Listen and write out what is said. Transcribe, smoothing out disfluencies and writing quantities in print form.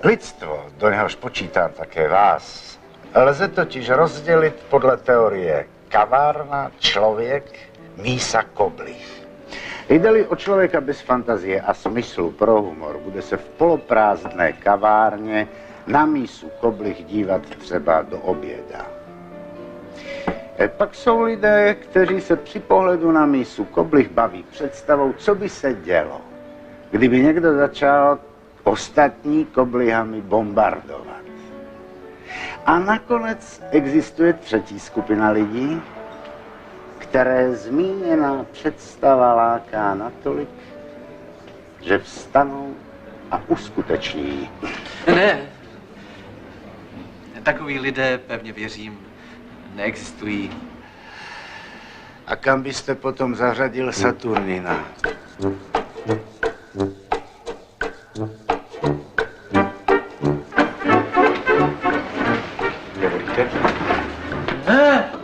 Lidstvo, do něhož počítám také vás, lze totiž rozdělit podle teorie kavárna, člověk, mísa, koblih. Jde-li o člověka bez fantazie a smyslu pro humor, bude se v poloprázdné kavárně na mísu koblih dívat třeba do oběda. Pak jsou lidé, kteří se při pohledu na mísu koblih baví představou, co by se dělo, kdyby někdo začal ostatní koblihami bombardovat. A nakonec existuje třetí skupina lidí, které zmíněná představa láká natolik, že vstanou a uskuteční ji. Ne. Takoví lidé, pevně věřím, neexistují. A kam byste potom zařadil Saturnina? Ne.